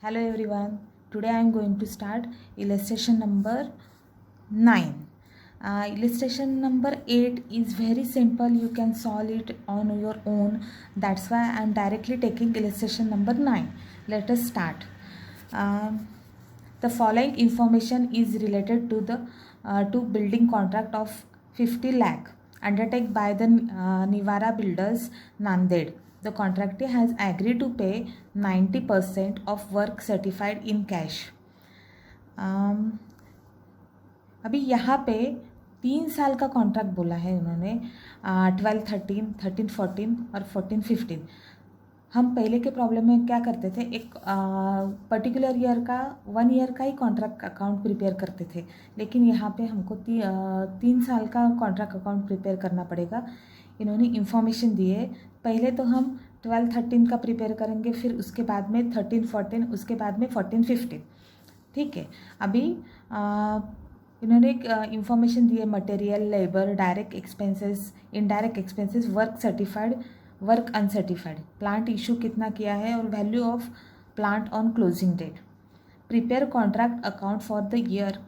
Hello everyone. Today I am going to start illustration number 9. Illustration number 8 is very simple. You can solve it on your own. That's why I am directly taking illustration number 9. Let us start. Um, the following information is related to the to building contract of 50 lakh undertaken by the Nivara Builders Nanded. The contractor has agreed to pay 90% of work certified in cash. अभी यहाँ पे 3 साल का contract बोला है उन्होंने 12, 13, 13, 14 और 14, 15। हम पहले के प्रॉब्लम में क्या करते थे, एक पर्टिकुलर ईयर का 1 ईयर का ही कॉन्ट्रैक्ट अकाउंट प्रिपेयर करते थे, लेकिन यहाँ पे हमको 3 साल का कॉन्ट्रैक्ट अकाउंट प्रिपेयर करना पड़ेगा। इन्होंने इन्फॉर्मेशन दी है। पहले तो हम 12, 13 का प्रिपेयर करेंगे, फिर उसके बाद में 13, 14, उसके बाद में 14, 15। ठीक है। अभी इन्होंने एक इन्फॉर्मेशन दी है, material, labour, direct expenses, indirect expenses, work certified, work uncertified, plant issue कितना किया है और value of plant on closing date. Prepare contract account for the year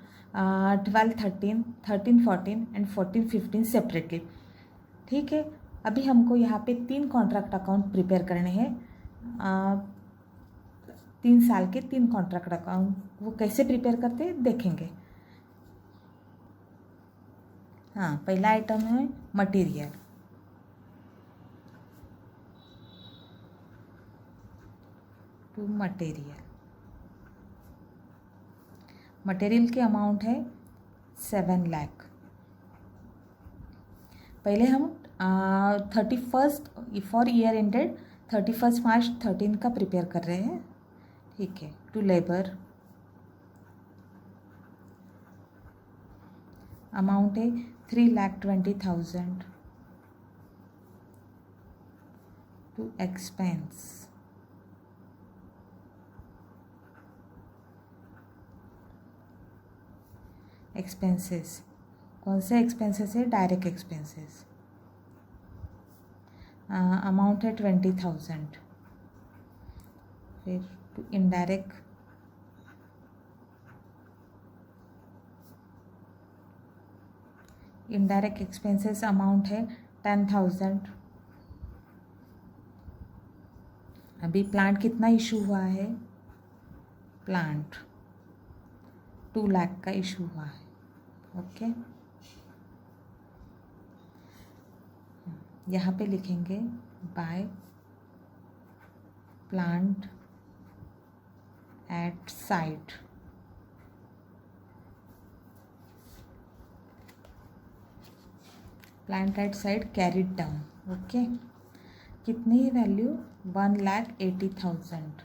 12, 13, 13, 14 and 14, 15 separately. ठीक है। अभी हमको यहाँ पे 3 कॉन्ट्रैक्ट अकाउंट प्रिपेयर करने हैं। 3 साल के 3 कॉन्ट्रैक्ट अकाउंट, वो कैसे प्रिपेयर करते हैं देखेंगे। हाँ, पहला आइटम है मटेरियल। टू मटेरियल की अमाउंट है 7 लाख। पहले हम 31 फॉर ईयर एंडेड 31 मार्च 13 का प्रिपेयर कर रहे हैं। ठीक है। टू लेबर अमाउंट है 3,20,000। टू एक्सपेंसेस कौन से एक्सपेंसेस है? Direct expenses. अमाउंट है 20,000। फिर टू इनडायरेक्ट एक्सपेंसेस अमाउंट है 10,000। अभी प्लांट कितना इशू हुआ है? प्लांट 2 लाख का इशू हुआ है। ओके। यहाँ पे लिखेंगे by plant at site. Plant at site carried down. Okay. कितनी वैल्यू? 1,80,000।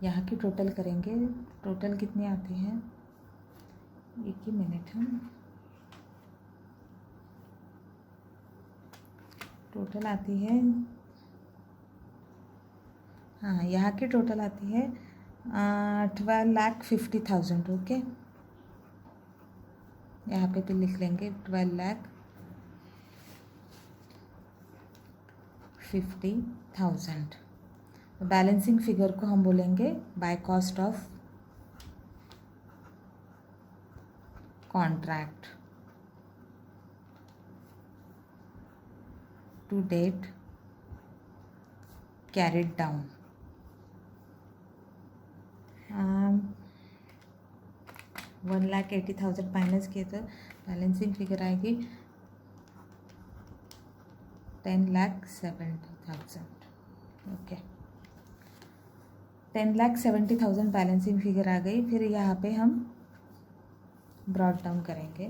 यहाँ की टोटल करेंगे। टोटल कितनी आती है? एक ही मिनट है। टोटल आती है, हाँ, यहाँ की टोटल आती है 12,50,000। ओके। यहाँ पे भी लिख लेंगे 12,50,000। बैलेंसिंग फिगर को हम बोलेंगे by cost of contract to date carried down. 1,80,000 minus किए तो बैलेंसिंग फिगर आएगी 10,70,000। ओके। 10,70,000 बैलेंसिंग फिगर आ गई। फिर यहाँ पे हम ब्रॉड डाउन करेंगे।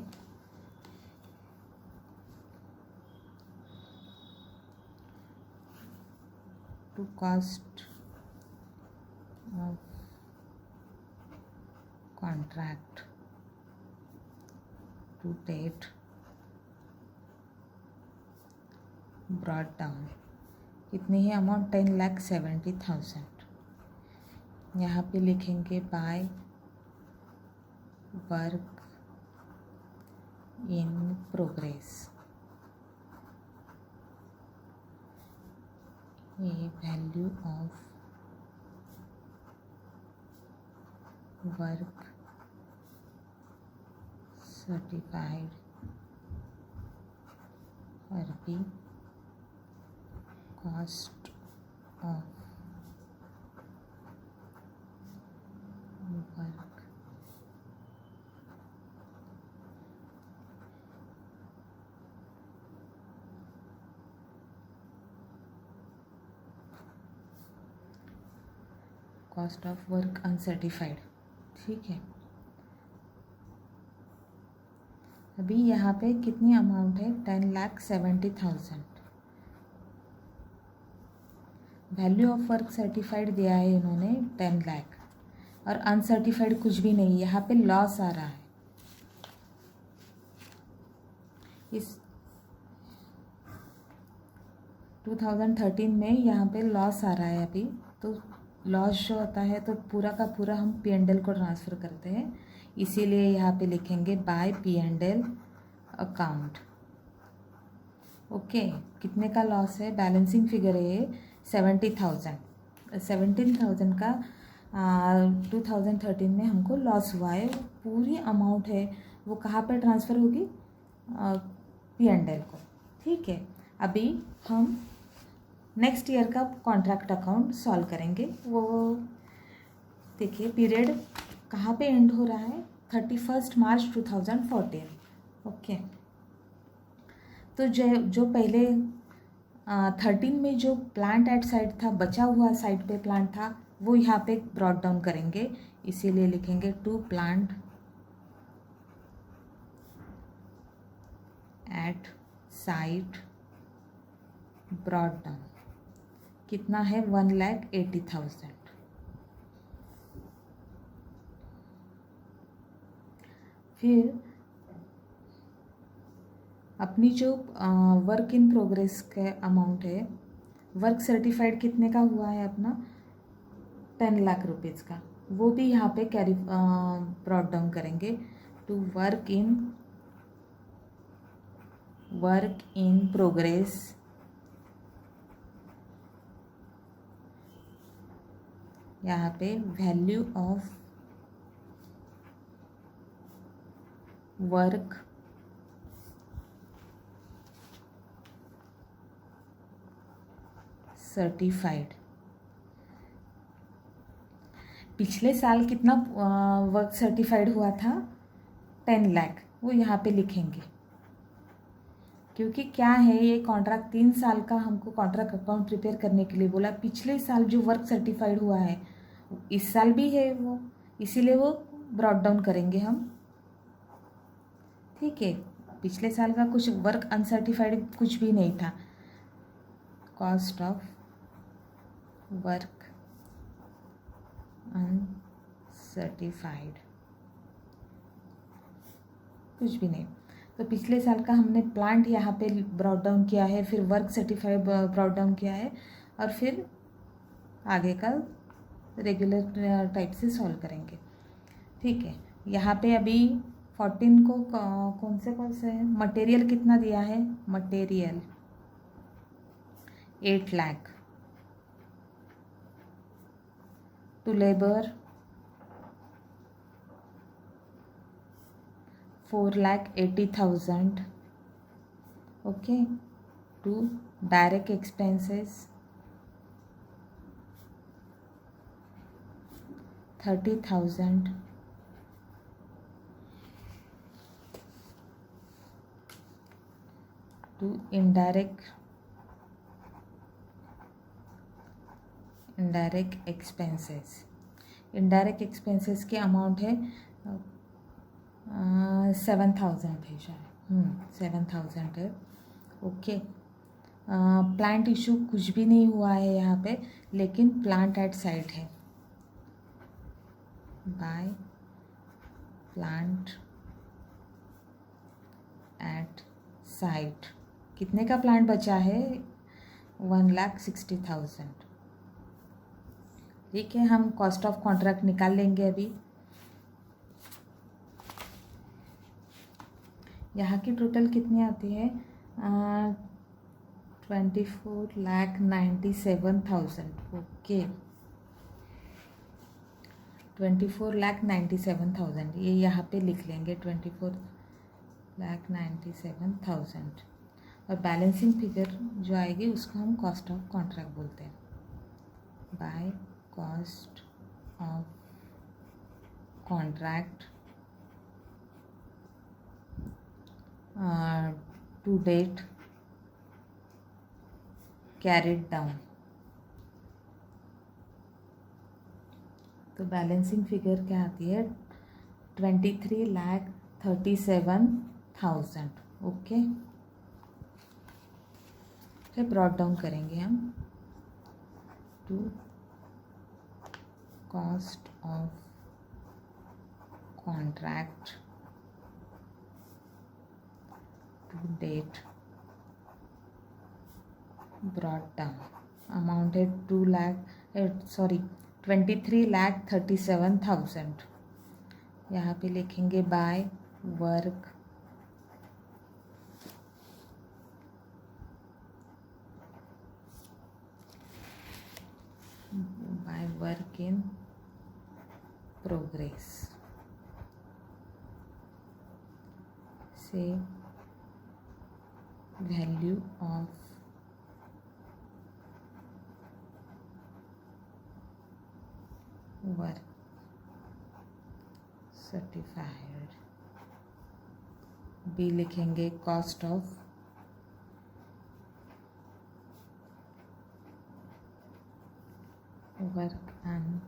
To cost of contract to date brought down. कितनी है अमाउंट? 10,70,000। यहाँ पे लिखेंगे by work in progress. A value of work certified और B cost of work cost of work uncertified. ठीक है, अभी यहाँ पे कितनी अमाउंट है, 10,70,000। वैल्यू ऑफ वर्क सर्टिफाइड दिया है इन्होंने 10 लाख, और अनसर्टिफाइड कुछ भी नहीं, यहाँ पे लॉस आ रहा है। इस 2013 में यहाँ पे लॉस आ रहा है अभी, तो लॉस जो होता है तो पूरा का पूरा हम P&L को ट्रांसफ़र करते हैं, इसीलिए यहाँ पे लिखेंगे बाय P&L अकाउंट। ओके, कितने का लॉस है, बैलेंसिंग फिगर है 70,000। 17,000 का 2013 में हमको लॉस हुआ है। पूरी अमाउंट है वो कहाँ पर ट्रांसफ़र होगी, P&L को। ठीक है, अभी हम नेक्स्ट ईयर का कॉन्ट्रैक्ट अकाउंट सॉल्व करेंगे। वो देखिए, पीरियड कहाँ पे एंड हो रहा है, 31 मार्च 2014। ओके, तो जो पहले 13 में जो प्लांट एट साइट था, बचा हुआ साइट पे प्लांट था, वो यहाँ पे ब्रॉट डाउन करेंगे, इसीलिए लिखेंगे to plant at site brought down. कितना है, 1,80,000। फिर अपनी जो वर्क इन प्रोग्रेस का अमाउंट है, वर्क सर्टिफाइड कितने का हुआ है अपना, 10 लाख रुपीज़ का, वो भी यहाँ पे कैरी ब्रॉट डाउन करेंगे टू वर्क इन प्रोग्रेस यहाँ पे वैल्यू ऑफ वर्क सर्टिफाइड। पिछले साल कितना वर्क सर्टिफाइड हुआ था, 10 लाख, वो यहाँ पे लिखेंगे, क्योंकि क्या है, ये कॉन्ट्रैक्ट 3 साल का हमको कॉन्ट्रैक्ट अकाउंट प्रिपेयर करने के लिए बोला। पिछले साल जो वर्क सर्टिफाइड हुआ है इस साल भी है वो, इसीलिए वो ब्रॉट डाउन करेंगे हम। ठीक है, पिछले साल का कुछ वर्क अनसर्टिफाइड कुछ भी नहीं था। कॉस्ट ऑफ वर्क अनसर्टिफाइड कुछ भी नहीं, तो पिछले साल का हमने प्लांट यहाँ पे ब्रॉट डाउन किया है, फिर वर्क सर्टिफाइड ब्रॉट डाउन किया है, और फिर आगे का रेगुलर टाइप से सॉल्व करेंगे। ठीक है, यहाँ पे अभी 14 को कौन से है, मटेरियल कितना दिया है, material 8 lakh, to labour 4,80,000। Okay, to direct expenses 30,000, to indirect expenses. Indirect expenses की अमाउंट है 7,000 है शायद, 7,000 है। ओके, प्लांट इशू कुछ भी नहीं हुआ है यहाँ पे, लेकिन प्लांट एट साइट है, बाय प्लांट एट साइट। कितने का प्लांट बचा है, 1,60,000। ठीक है, हम कॉस्ट ऑफ कॉन्ट्रैक्ट निकाल लेंगे अभी। यहाँ की टोटल कितनी आती है, 24,97,000. ओके, 24,97,000 ये यहाँ पे लिख लेंगे, 24,97,000. और बैलेंसिंग फिगर जो आएगी उसको हम कॉस्ट ऑफ कॉन्ट्रैक्ट बोलते हैं. By cost of contract to date carried down. तो बैलेंसिंग फिगर क्या आती है? 23,37,000. ओके, फिर ब्रॉट डाउन करेंगे हम to cost of contract to date brought down. Amount है 23,37,000. यहाँ पे लिखेंगे बाय वर्क इन प्रोग्रेस से वैल्यू ऑफ वर्क सर्टिफाइड. बी लिखेंगे कॉस्ट ऑफ वर्क एंड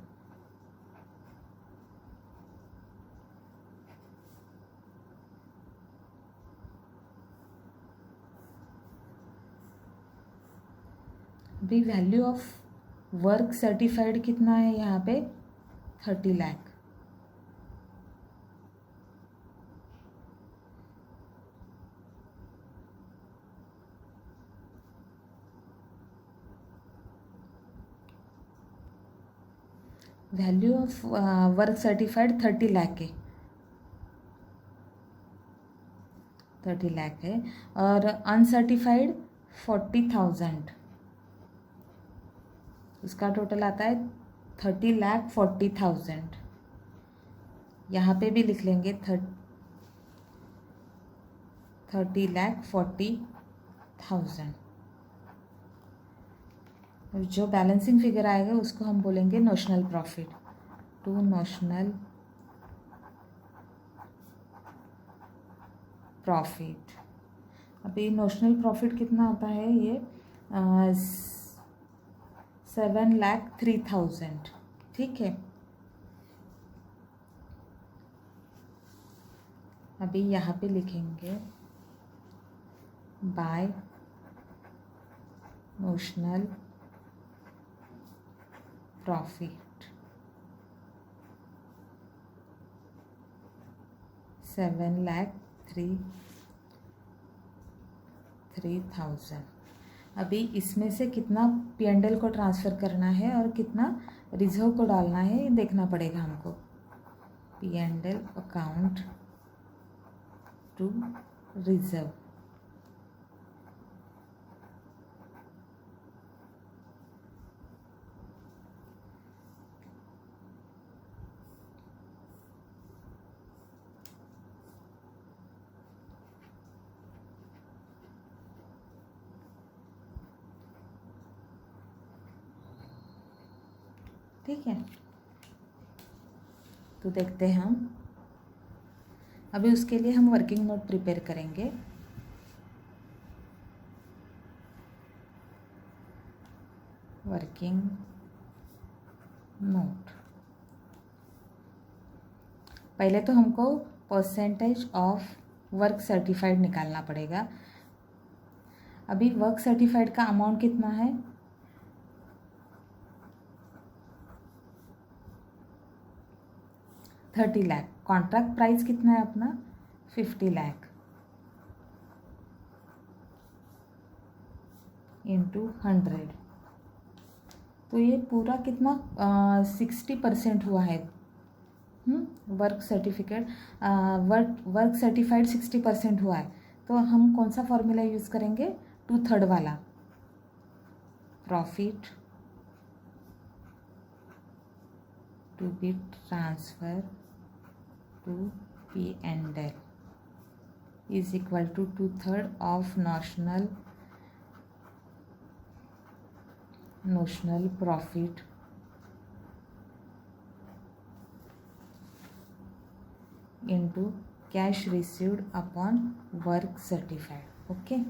भी वैल्यू ऑफ वर्क सर्टिफाइड कितना है यहाँ पे? 30 lakh. Value of work certified 30 lakh है, 30 लाख है. और अनसर्टिफाइड 40,000. उसका टोटल आता है 30,40,000. यहाँ पे भी लिख लेंगे 30,40,000. और जो बैलेंसिंग फिगर आएगा उसको हम बोलेंगे notional profit. To notional profit. अभी नोशनल प्रॉफिट कितना आता है? ये 7,03,000. ठीक है. अभी यहाँ पे लिखेंगे बाय नोशनल प्रॉफिट 7,03,000. अभी इसमें से कितना P&L को ट्रांसफ़र करना है और कितना रिजर्व को डालना है ये देखना पड़ेगा हमको. P&L account to reserve. ठीक है, तो देखते हैं हम. अभी उसके लिए हम वर्किंग नोट प्रिपेयर करेंगे. Working note. पहले तो हमको परसेंटेज ऑफ वर्क सर्टिफाइड निकालना पड़ेगा. अभी वर्क सर्टिफाइड का अमाउंट कितना है? 30 लाख. कॉन्ट्रैक्ट प्राइस कितना है अपना? 50 लाख इंटू 100. तो ये पूरा कितना 60% हुआ है. वर्क सर्टिफाइड 60% हुआ है. तो हम कौन सा फॉर्मूला यूज़ करेंगे? 2/3 वाला. profit to be transferred to P&L is equal to 2/3 of notional profit into cash received upon work certified. Okay,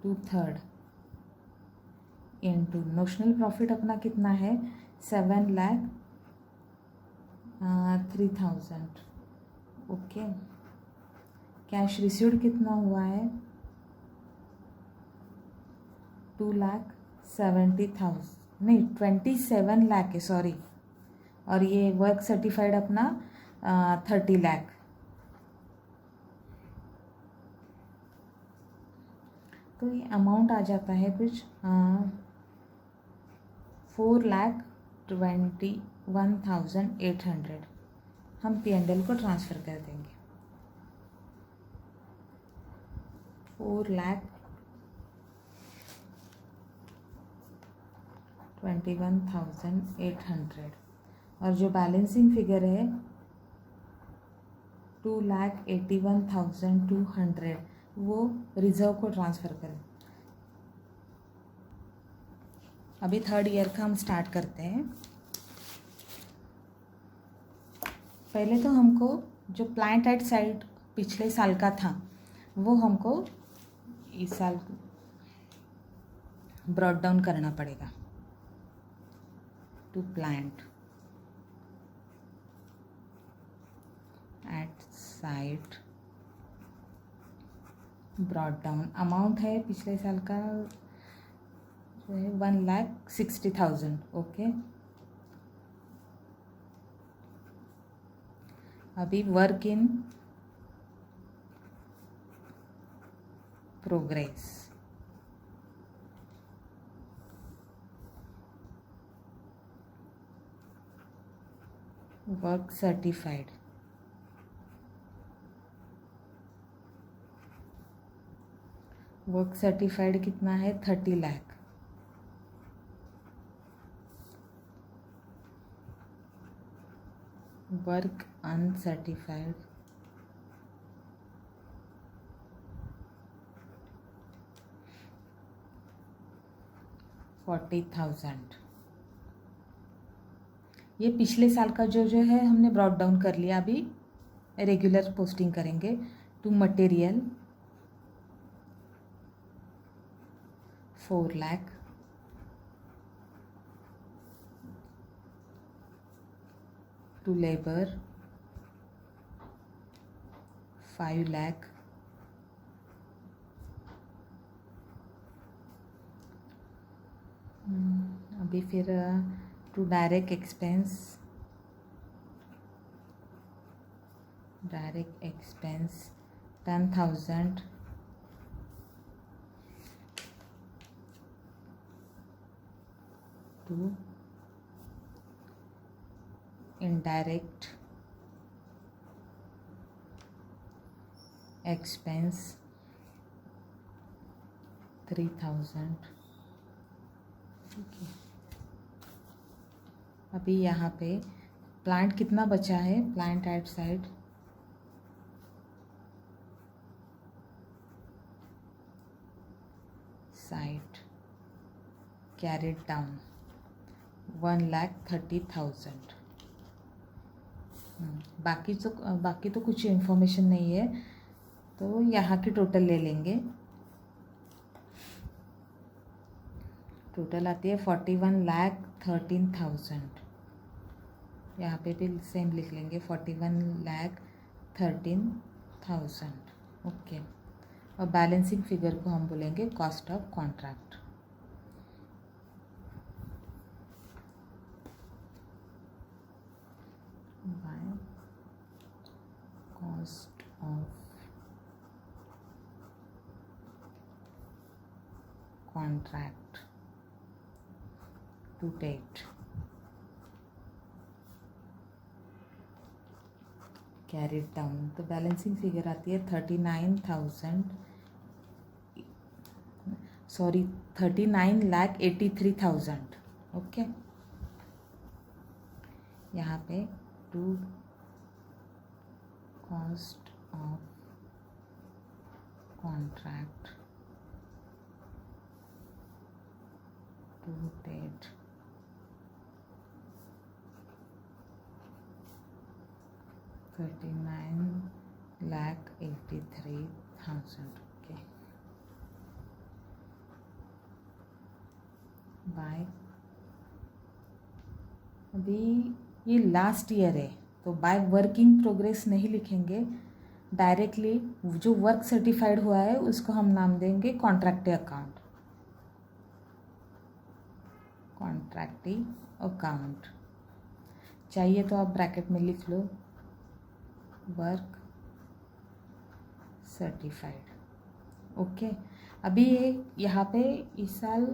2/3 into notional profit अपना कितना है 7,03,000. ओके, कैश रिसीव्ड कितना हुआ है 2,70,000 नहीं 27 लाख है, सॉरी. और ये वर्क सर्टिफाइड अपना 30 लाख. तो ये अमाउंट आ जाता है कुछ 4,21,800. हम P&L को ट्रांसफ़र कर देंगे. 4,21,800. और जो बैलेंसिंग फिगर है 2,81,200 वो रिजर्व को ट्रांसफ़र करें. अभी 3rd ईयर का हम स्टार्ट करते हैं. पहले तो हमको जो प्लांट एट साइट पिछले साल का था वो हमको इस साल ब्रॉट डाउन करना पड़ेगा to plant at site. Brought down amount है पिछले साल का जो है 1,60,000. ओके, अभी work in progress. Work certified work certified कितना है 30 लाख. Work uncertified 40,000. ये पिछले साल का जो है हमने ब्रॉट डाउन कर लिया. अभी रेगुलर पोस्टिंग करेंगे to material 4 lakh. To labour 5 lakh. अभी फिर to direct expense 10,000. To indirect expense 3,000. ठीक है. अभी यहाँ पे प्लांट कितना बचा है plant at site carried down 1,30,000. बाकी तो कुछ इन्फॉर्मेशन नहीं है, तो यहाँ की टोटल ले लेंगे. टोटल आती है 41,13,000. यहाँ पे भी सेम लिख लेंगे 41,13,000. ओके, और बैलेंसिंग फिगर को हम बोलेंगे cost of contract. Cost of contract to date carried down. तो बैलेंसिंग फिगर आती है 39,800. सॉरी 39,83,000। ओके, यहाँ पे to cost of contract to date 39,83,000। Okay, by, अभी ये लास्ट ईयर है तो बाय वर्क इन प्रोग्रेस नहीं लिखेंगे, डायरेक्टली जो वर्क सर्टिफाइड हुआ है उसको हम नाम देंगे कॉन्ट्रैक्टी अकाउंट, कॉन्ट्रैक्टी अकाउंट। चाहिए तो आप ब्रैकेट में लिख लो वर्क सर्टिफाइड। ओके, अभी ये यहाँ पे इस साल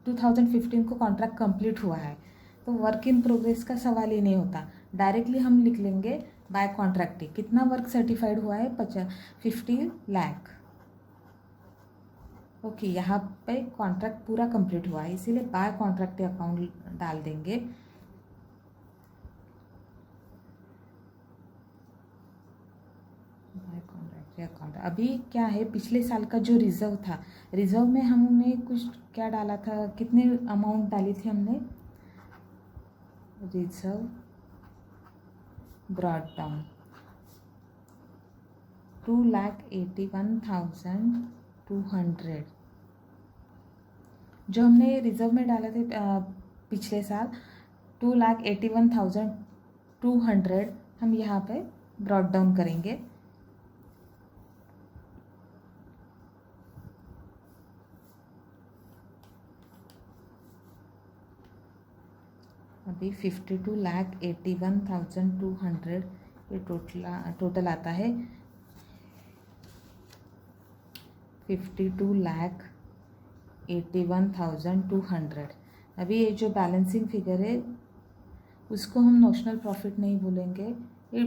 2015 को कॉन्ट्रैक्ट कंप्लीट हुआ है तो वर्क इन प्रोग्रेस का सवाल ही नहीं होता, डायरेक्टली हम लिख लेंगे बाय कॉन्ट्रैक्टी। कितना वर्क सर्टिफाइड हुआ है? 50 लाख। ओके, यहाँ पे कॉन्ट्रैक्ट पूरा कंप्लीट हुआ है इसीलिए बाय कॉन्ट्रैक्टी अकाउंट डाल देंगे। By contractee account. अभी क्या है, पिछले साल का जो रिजर्व था, रिजर्व में हमने कुछ क्या डाला था, कितने अमाउंट डाली थी हमने? रिजर्व ब्रॉट डाउन 2,81,200 जो हमने रिजर्व में डाला थे पिछले साल 2,81,200 हम यहाँ पे ब्रॉट डाउन करेंगे। अभी 52,81,200 ये टोटल आता है 52,81,200। अभी ये जो बैलेंसिंग फिगर है उसको हम नोशनल प्रॉफिट नहीं बोलेंगे, ये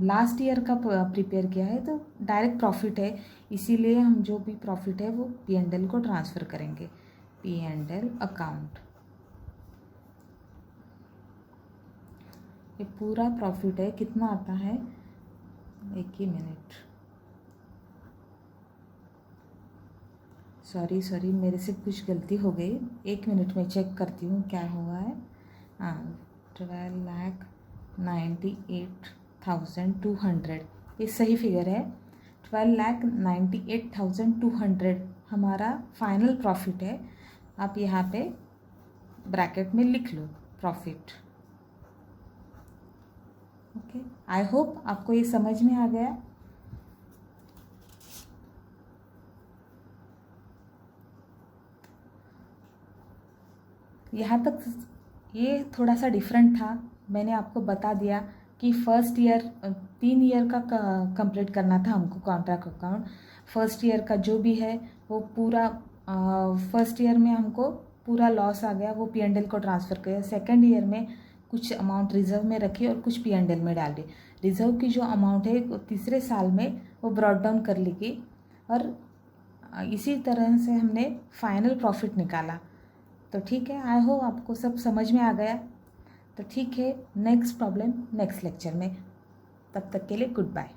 लास्ट ईयर का प्रिपेयर किया है तो डायरेक्ट प्रॉफिट है, इसीलिए हम जो भी प्रॉफिट है वो P&L को ट्रांसफ़र करेंगे, P&L अकाउंट। ये पूरा प्रॉफिट है, कितना आता है? एक ही मिनट, सॉरी मेरे से कुछ गलती हो गई, 1 मिनट में चेक करती हूँ क्या हुआ है। 12,98,200 ये सही फिगर है। 12,98,200 हमारा फाइनल प्रॉफिट है। आप यहाँ पे ब्रैकेट में लिख लो प्रॉफिट। ओके, आई होप आपको ये समझ में आ गया। यहाँ तक ये थोड़ा सा डिफरेंट था, मैंने आपको बता दिया कि फर्स्ट ईयर 3 ईयर का कंप्लीट करना था हमको कॉन्ट्रैक्ट अकाउंट। फर्स्ट ईयर का जो भी है वो पूरा फर्स्ट ईयर में हमको पूरा लॉस आ गया, वो P&L को ट्रांसफ़र किया। सेकेंड ईयर में कुछ अमाउंट रिजर्व में रखी और कुछ P&L में डाल दी। रिजर्व की जो अमाउंट है वो तीसरे साल में वो ब्रॉट डाउन कर ली और इसी तरह से हमने फाइनल प्रॉफिट निकाला। तो ठीक है, आई होप आपको सब समझ में आ गया। तो ठीक है, नेक्स्ट प्रॉब्लम नेक्स्ट लेक्चर में, तब तक के लिए गुड बाय।